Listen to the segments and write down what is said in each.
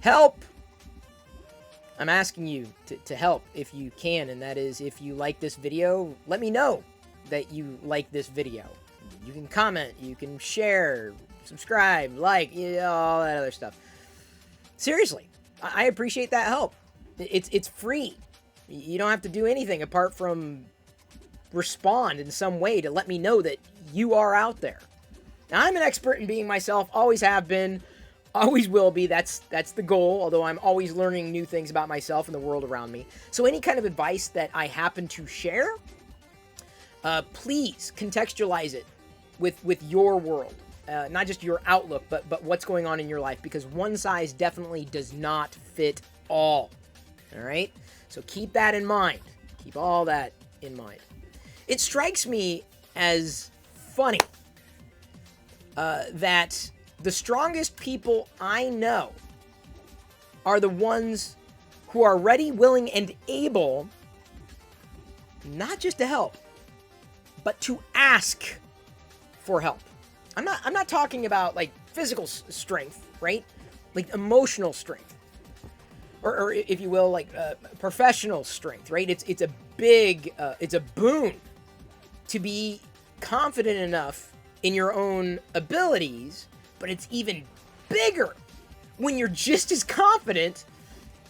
help. I'm asking you to help if you can, and that is if you like this video, let me know that you like this video. You can comment, you can share, subscribe, like, all that other stuff. Seriously, I appreciate that help. It's free. You don't have to do anything apart from respond in some way to let me know that you are out there. Now, I'm an expert in being myself, always have been, always will be. That's the goal, although I'm always learning new things about myself and the world around me. So any kind of advice that I happen to share, please contextualize it with your world. Not just your outlook, but what's going on in your life, because one size definitely does not fit all. All right? So keep that in mind. Keep all that in mind. It strikes me as funny that the strongest people I know are the ones who are ready, willing, and able not just to help, but to ask for help. I'm not talking about like physical strength, right? Like emotional strength, or if you will, like professional strength, right? It's a big, it's a boon to be confident enough in your own abilities, but it's even bigger when you're just as confident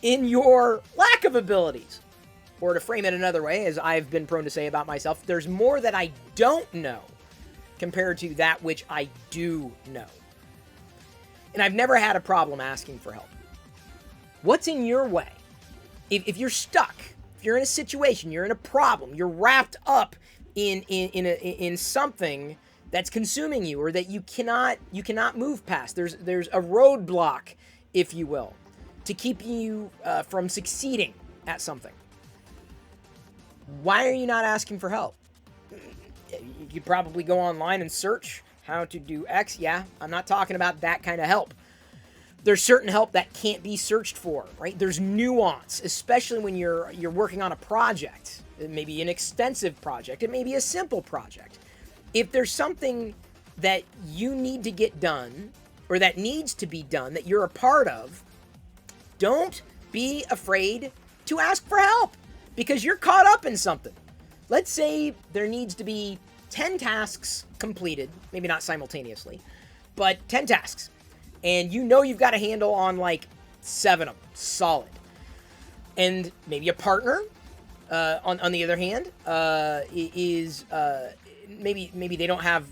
in your lack of abilities. Or to frame it another way, as I've been prone to say about myself, there's more that I don't know compared to that which I do know. And I've never had a problem asking for help. What's in your way? If you're stuck, if you're in a situation, you're in a problem, you're wrapped up in something that's consuming you, or that you cannot move past. There's a roadblock, if you will, to keep you from succeeding at something. Why are you not asking for help? You could probably go online and search how to do X. Yeah, I'm not talking about that kind of help. There's certain help that can't be searched for, right? There's nuance, especially when you're working on a project. It may be an extensive project. It may be a simple project. If there's something that you need to get done, or that needs to be done, that you're a part of, don't be afraid to ask for help, because you're caught up in something. Let's say there needs to be 10 tasks completed, maybe not simultaneously, but 10 tasks. And you know you've got a handle on like 7 of them, solid. And maybe a partner, on the other hand, is maybe they don't have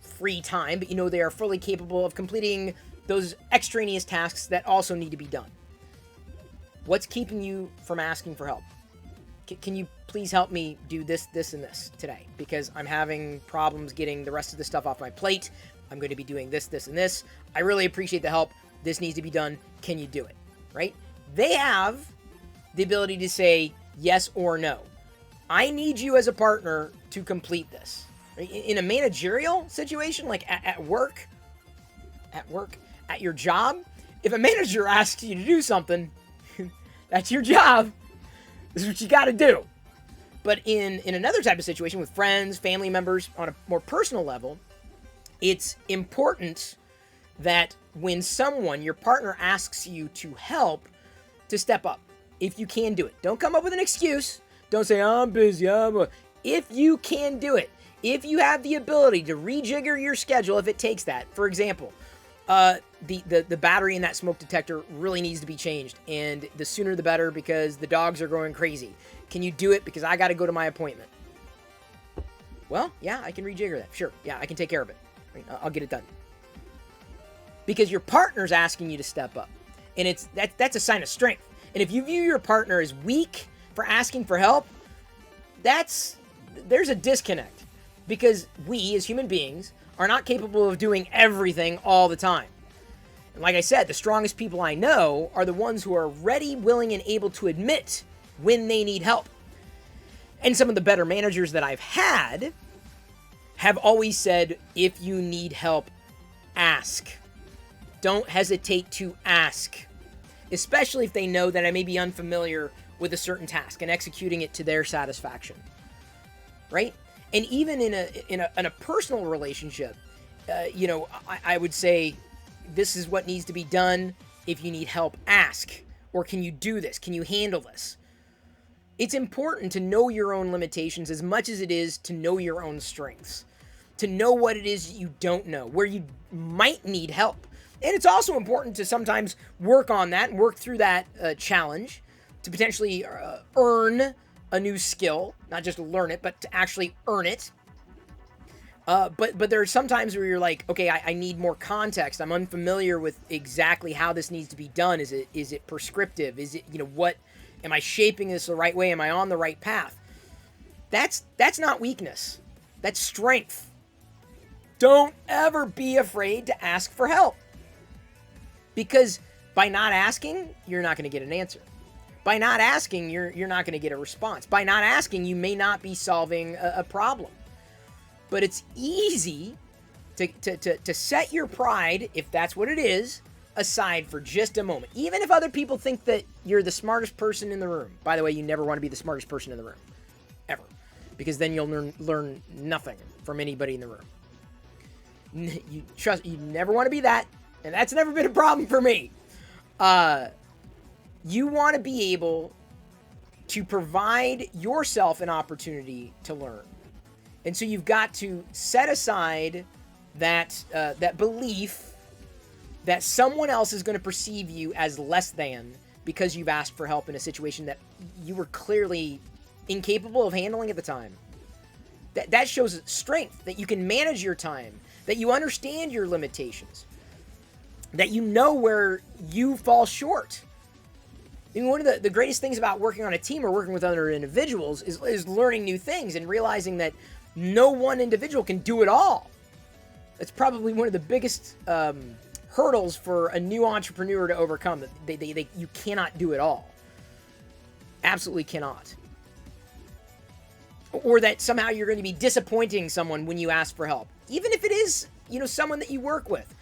free time, but you know they are fully capable of completing those extraneous tasks that also need to be done. What's keeping you from asking for help? Can you please help me do this, this, and this today? Because I'm having problems getting the rest of the stuff off my plate. I'm going to be doing this, this, and this. I really appreciate the help. This needs to be done. Can you do it? Right? They have the ability to say yes or no. I need you as a partner to complete this. In a managerial situation, like at work, at your job, if a manager asks you to do something, that's your job. This is what you got to do. But in another type of situation with friends, family members, on a more personal level, it's important that when someone, your partner, asks you to help, to step up. If you can do it. Don't come up with an excuse. Don't say, I'm busy. If you can do it. If you have the ability to rejigger your schedule, if it takes that. For example, the battery in that smoke detector really needs to be changed, and the sooner the better, because the dogs are going crazy. Can you do it? Because I got to go to my appointment. Well, yeah, I can rejigger that. Sure. Yeah, I can take care of it. I'll get it done. Because your partner's asking you to step up, and that's a sign of strength. And if you view your partner as weak for asking for help, there's a disconnect, because we as human beings are not capable of doing everything all the time. And like I said, the strongest people I know are the ones who are ready, willing, and able to admit when they need help. And some of the better managers that I've had have always said, if you need help, ask. Don't hesitate to ask, especially if they know that I may be unfamiliar with a certain task and executing it to their satisfaction, right? And even in a personal relationship, I would say, this is what needs to be done. If you need help, ask. Or can you do this? Can you handle this? It's important to know your own limitations as much as it is to know your own strengths. To know what it is you don't know, where you might need help. And it's also important to sometimes work on that and work through that challenge to potentially earn a new skill, not just learn it, but to actually earn it. But there are some times where you're like, okay, I need more context. I'm unfamiliar with exactly how this needs to be done. Is it prescriptive? Is it, what, am I shaping this the right way? Am I on the right path? That's not weakness. That's strength. Don't ever be afraid to ask for help. Because by not asking, you're not going to get an answer. By not asking, you're not going to get a response. By not asking, you may not be solving a problem. But it's easy to set your pride, if that's what it is, aside for just a moment. Even if other people think that you're the smartest person in the room. By the way, you never want to be the smartest person in the room. Ever. Because then you'll learn nothing from anybody in the room. You never want to be that. And that's never been a problem for me. You want to be able to provide yourself an opportunity to learn. And so you've got to set aside that belief that someone else is going to perceive you as less than because you've asked for help in a situation that you were clearly incapable of handling at the time. That shows strength, that you can manage your time, that you understand your limitations, that you know where you fall short. I mean, one of the greatest things about working on a team or working with other individuals is learning new things and realizing that no one individual can do it all. That's probably one of the biggest hurdles for a new entrepreneur to overcome. That you cannot do it all. Absolutely cannot. Or that somehow you're going to be disappointing someone when you ask for help. Even if it is, someone that you work with.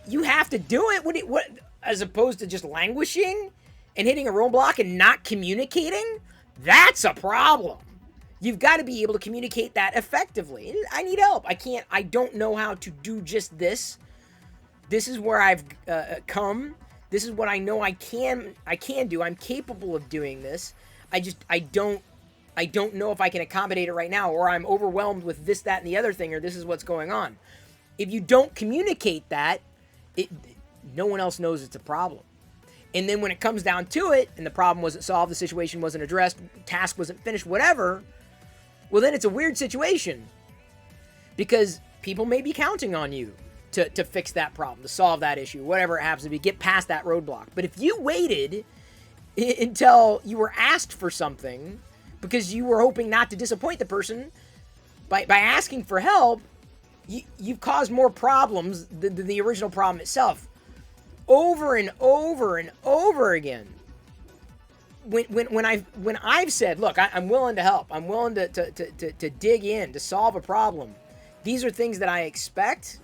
You have to do it. What as opposed to just languishing and hitting a roadblock and not communicating? That's a problem. You've got to be able to communicate that effectively. I need help. I don't know how to do just this. This is where I've come. This is what I know I can do. I'm capable of doing this. I don't know if I can accommodate it right now, or I'm overwhelmed with this, that, and the other thing, or this is what's going on. If you don't communicate that, no one else knows it's a problem. And then when it comes down to it, and the problem wasn't solved, the situation wasn't addressed, task wasn't finished, whatever, well, then it's a weird situation. Because people may be counting on you to fix that problem, to solve that issue, whatever it happens to be, get past that roadblock. But if you waited until you were asked for something, because you were hoping not to disappoint the person, by asking for help, you've caused more problems than the original problem itself. Over and over and over again. When I've said, look, I'm willing to help. I'm willing to dig in, to solve a problem. These are things that I expect.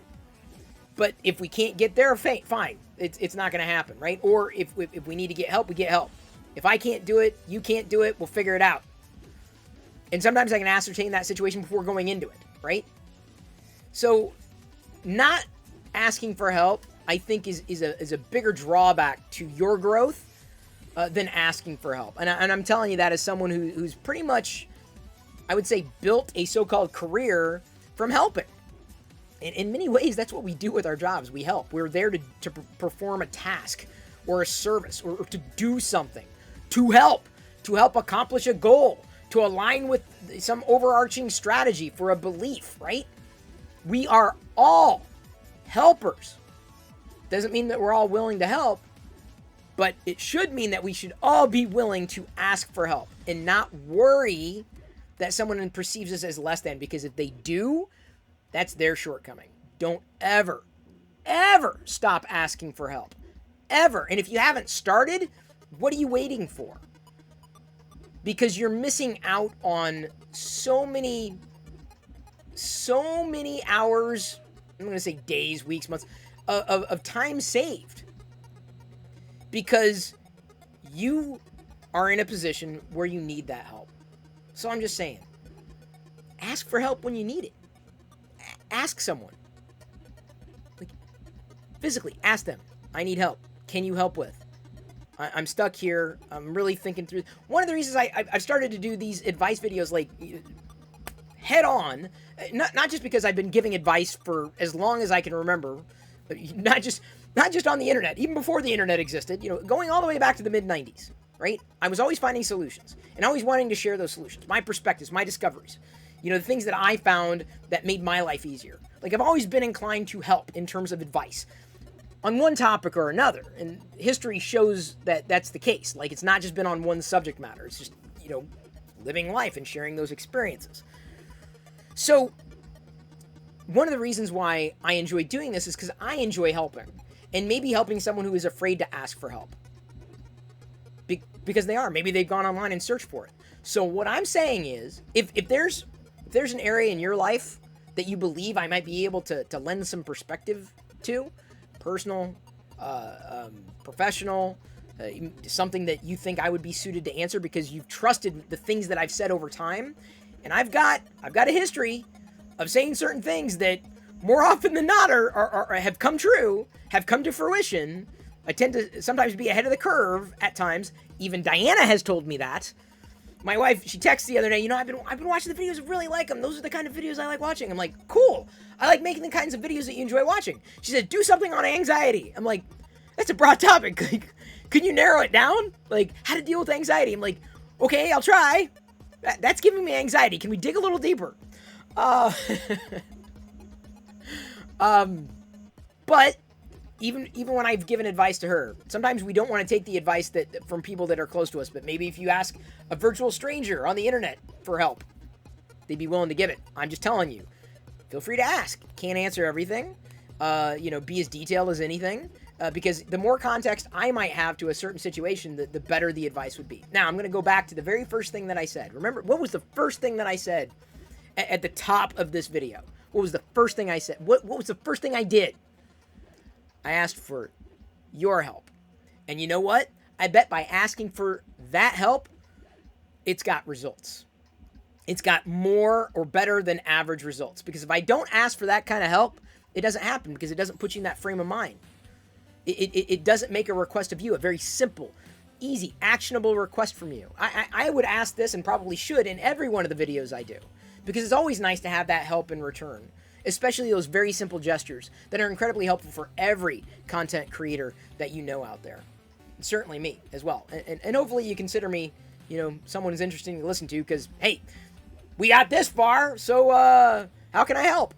But if we can't get there, fine. It's not going to happen, right? Or if we need to get help, we get help. If I can't do it, you can't do it, we'll figure it out. And sometimes I can ascertain that situation before going into it, right? So not asking for help, I think, is a bigger drawback to your growth than asking for help. And I'm telling you that as someone who's pretty much, I would say, built a so-called career from helping. In many ways, that's what we do with our jobs. We help. We're there to perform a task or a service or to do something, to help accomplish a goal, to align with some overarching strategy for a belief, right? We are all helpers. Doesn't mean that we're all willing to help, but it should mean that we should all be willing to ask for help and not worry that someone perceives us as less than, because if they do, that's their shortcoming. Don't ever stop asking for help. Ever. And if you haven't started, what are you waiting for? Because you're missing out on so many hours, I'm going to say days, weeks, months, of time saved. Because you are in a position where you need that help. So I'm just saying, ask for help when you need it. Ask someone. Like, physically, ask them, I need help. can you help with? I'm stuck here. I'm really thinking through. One of the reasons I've started to do these advice videos like head on, not just because I've been giving advice for as long as I can remember, not just on the internet, even before the internet existed, going all the way back to the mid-90s, right? I was always finding solutions and always wanting to share those solutions, my perspectives, my discoveries, the things that I found that made my life easier. Like, I've always been inclined to help in terms of advice on one topic or another, and history shows that that's the case. Like, it's not just been on one subject matter. It's just, living life and sharing those experiences. So, one of the reasons why I enjoy doing this is because I enjoy helping, and maybe helping someone who is afraid to ask for help. Because they are. Maybe they've gone online and searched for it. So what I'm saying is, if there's an area in your life that you believe I might be able to lend some perspective to, personal, professional, something that you think I would be suited to answer because you've trusted the things that I've said over time, and I've got a history of saying certain things that more often than not are have come true, have come to fruition. I tend to sometimes be ahead of the curve at times. Even Diana has told me that. My wife, she texted the other day, I've been watching the videos, I really like them. Those are the kind of videos I like watching. I'm like, cool. I like making the kinds of videos that you enjoy watching. She said, do something on anxiety. I'm like, that's a broad topic. Like, can you narrow it down? Like, how to deal with anxiety? I'm like, okay, I'll try. That's giving me anxiety. Can we dig a little deeper? But even when I've given advice to her, sometimes we don't want to take the advice from people that are close to us, but maybe if you ask a virtual stranger on the internet for help, they'd be willing to give it. I'm just telling you, feel free to ask. Can't answer everything. Be as detailed as anything, because the more context I might have to a certain situation, the better the advice would be. Now, I'm going to go back to the very first thing that I said. Remember, what was the first thing that I said at the top of this video? What was the first thing I said? What was the first thing I did? I asked for your help. And you know what? I bet by asking for that help, it's got results. It's got more or better than average results. Because if I don't ask for that kind of help, it doesn't happen because it doesn't put you in that frame of mind. It doesn't make a request of you, a very simple, easy, actionable request from you. I would ask this, and probably should, in every one of the videos I do. Because it's always nice to have that help in return. Especially those very simple gestures that are incredibly helpful for every content creator that you know out there. And certainly me as well. And hopefully you consider me, someone who's interesting to listen to, because, hey, we got this far, so how can I help?